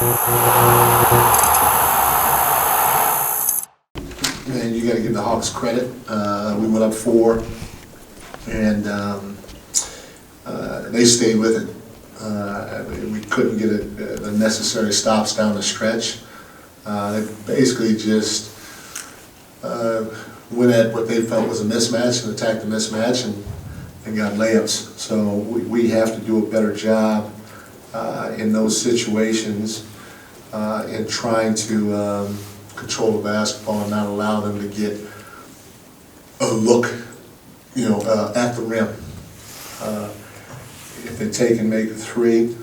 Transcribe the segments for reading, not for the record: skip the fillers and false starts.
And you got to give the Hawks credit. We went up 4, and they stayed with it. We couldn't get the necessary stops down the stretch. They basically just went at what they felt was a mismatch and attacked the mismatch and got layups. So we have to do a better job in those situations in trying to control the basketball and not allow them to get a look, at the rim. If they take and make a 3,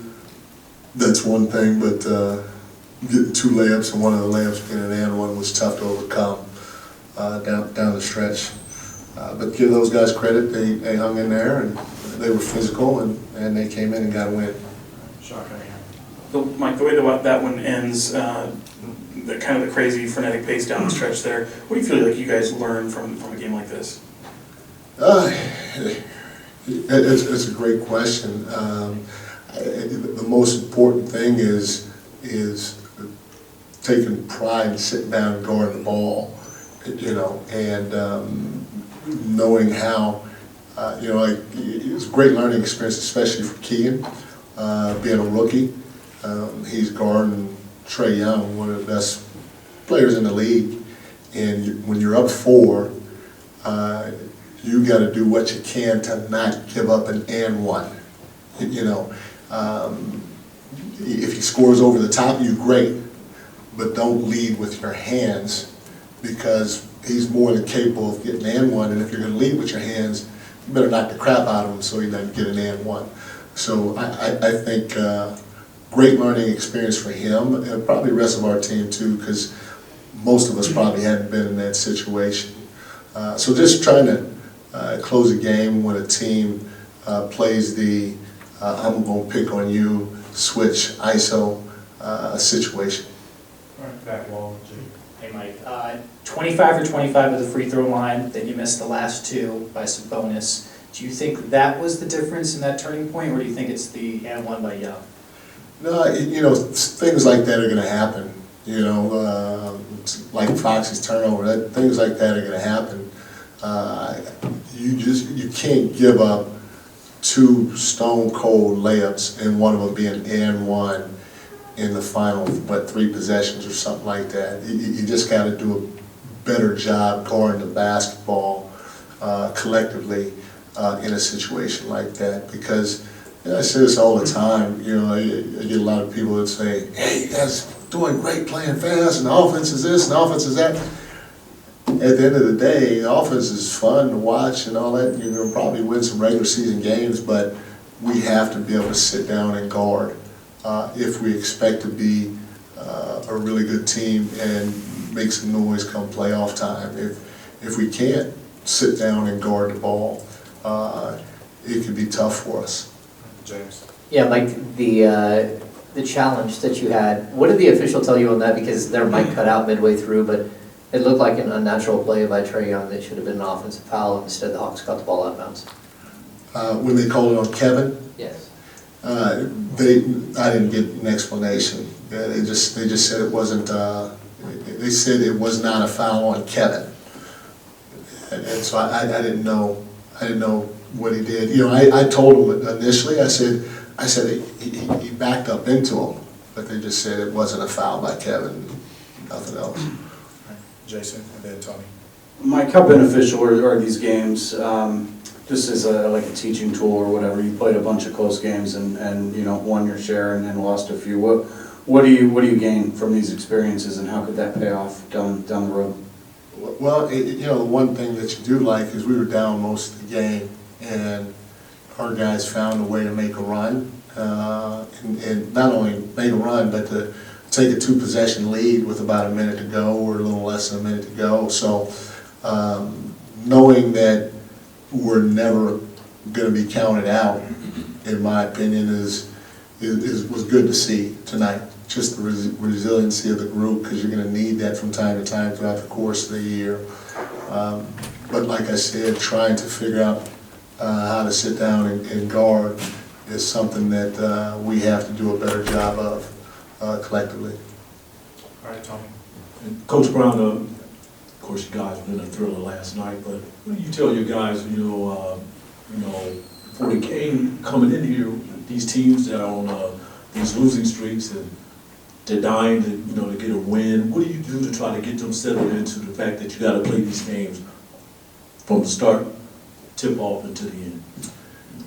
that's one thing, but getting 2 layups and one of the layups being an and one was tough to overcome down the stretch. But give those guys credit, they hung in there and they were physical and they came in and got a win. Mike, the way that one ends, the kind of the crazy frenetic pace down the stretch there, what do you feel like you guys learned from a game like this? It's a great question. The most important thing is taking pride and sitting down and guarding the ball, and knowing how, it's a great learning experience, especially for Keegan, being a rookie. He's guarding Trae Young, one of the best players in the league, and when you're up 4, you got to do what you can to not give up an and one. If he scores over the top, you great, but don't lead with your hands because he's more than capable of getting an and one. And if you're going to lead with your hands, you better knock the crap out of him so he doesn't get an and one. So I think great learning experience for him and probably the rest of our team too, because most of us probably hadn't been in that situation. So just trying to close a game when a team plays the I'm going to pick on you, switch, ISO situation. All right, back wall, Jake. Hey Mike, 25 for 25 at the free throw line, then you missed the last 2 by some bonus. Do you think that was the difference in that turning point, or do you think it's the and one by Young? No, things like that are going to happen. Like Fox's turnover, things like that are going to happen. You can't give up 2 stone cold layups and one of them being and one in the final 3 possessions or something like that. You just got to do a better job guarding the basketball collectively in a situation like that, because I say this all the time. I get a lot of people that say, "Hey, you guys doing great, playing fast, and the offense is this and the offense is that." At the end of the day, the offense is fun to watch and all that. You're going to probably win some regular season games, but we have to be able to sit down and guard if we expect to be a really good team and make some noise come playoff time. If we can't sit down and guard the ball, it could be tough for us. James. Yeah, Mike, the challenge that you had, what did the official tell you on that? Because their mic cut out midway through, but it looked like an unnatural play by Trae Young that should have been an offensive foul. Instead, the Hawks got the ball out of bounds. When they called it on Kevin, Yes. I didn't get an explanation. They just said it wasn't. They said it was not a foul on Kevin, and so I didn't know. I didn't know what he did. I told him initially. I said he backed up into him, but they just said it wasn't a foul by Kevin. Nothing else. Jason, and then Tony. Mike, how beneficial are these games, just as like a teaching tool or whatever? You played a bunch of close games and won your share and then lost a few. What do you gain from these experiences, and how could that pay off down the road? Well, the one thing that you do like is we were down most of the game, and our guys found a way to make a run, and not only make a run, but to take a 2-possession lead with about a minute to go, or a little less than a minute to go. So knowing that we're never going to be counted out, in my opinion, was good to see tonight. Just the resiliency of the group, because you're going to need that from time to time throughout the course of the year. But like I said, trying to figure out how to sit down and guard is something that we have to do a better job of. collectively. All right, Tony. And Coach Brown, of course, you guys were in a thriller last night, but what do you tell your guys, before the game, coming in here, these teams that are on these losing streaks and they're dying to get a win, what do you do to try to get them settled into the fact that you got to play these games from the start, tip off, into the end?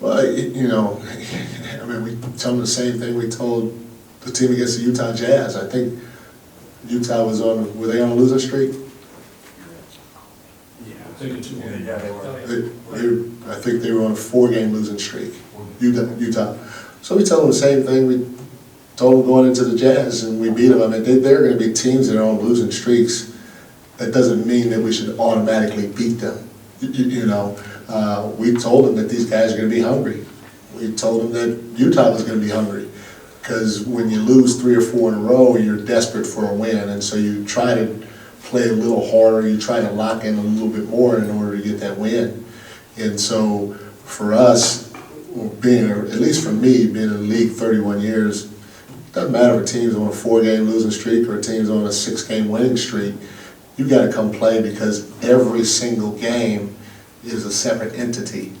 Well, I mean, we tell them the same thing we told the team against the Utah Jazz. I think Utah were they on a losing streak? Yeah, they were. I think they were on a 4-game losing streak, Utah. So we tell them the same thing we told them going into the Jazz, and we beat them. I mean, they're going to be teams that are on losing streaks. That doesn't mean that we should automatically beat them. We told them that these guys are going to be hungry. We told them that Utah was going to be hungry, because when you lose 3 or 4 in a row, you're desperate for a win, and so you try to play a little harder, you try to lock in a little bit more in order to get that win. And so for us, at least for me, being in the league 31 years, it doesn't matter if a team's on a 4-game losing streak or a team's on a 6-game winning streak, you got to come play, because every single game is a separate entity.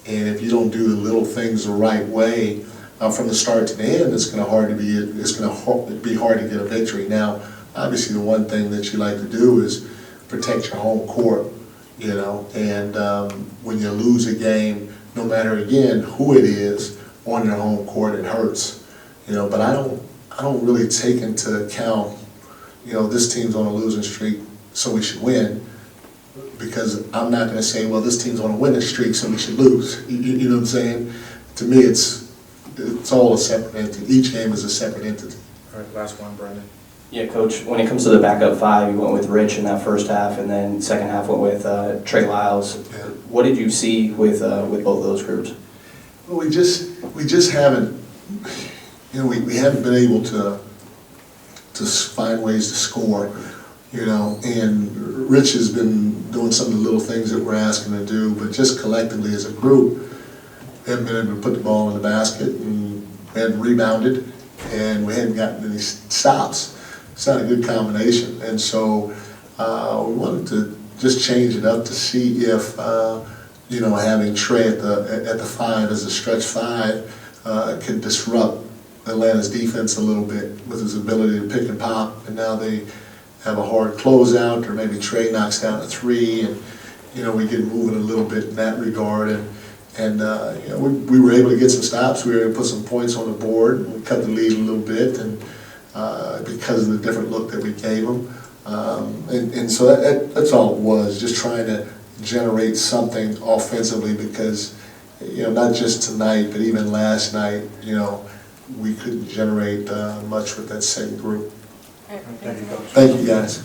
And if you don't do the little things the right way from the start to the end, it's going to be hard to get a victory. Now, obviously, the one thing that you like to do is protect your home court, and when you lose a game, no matter, again, who it is on your home court, it hurts, but I don't really take into account, this team's on a losing streak, so we should win, because I'm not going to say, well, this team's on a winning streak, so we should lose. You know what I'm saying? To me, it's all a separate entity. Each game is a separate entity. All right, last one, Brandon. Yeah, Coach, when it comes to the backup 5, you went with Rich in that first half, and then second half went with Trey Lyles. Yeah. What did you see with both of those groups? Well, we just haven't, we haven't been able to find ways to score, and Rich has been doing some of the little things that we're asking him to do, but just collectively as a group, we haven't been able to put the ball in the basket, and we hadn't rebounded, and we hadn't gotten any stops. It's not a good combination, and so we wanted to just change it up to see if having Trey at the 5 as a stretch 5 could disrupt Atlanta's defense a little bit with his ability to pick and pop, and now they have a hard closeout, or maybe Trey knocks down a 3, and we get moving a little bit in that regard, and we were able to get some stops. We were able to put some points on the board, and we cut the lead a little bit, and because of the different look that we gave them, and so that's all it was, just trying to generate something offensively, because not just tonight, but even last night, we couldn't generate much with that same group. Thank you, Coach. Thank you, guys.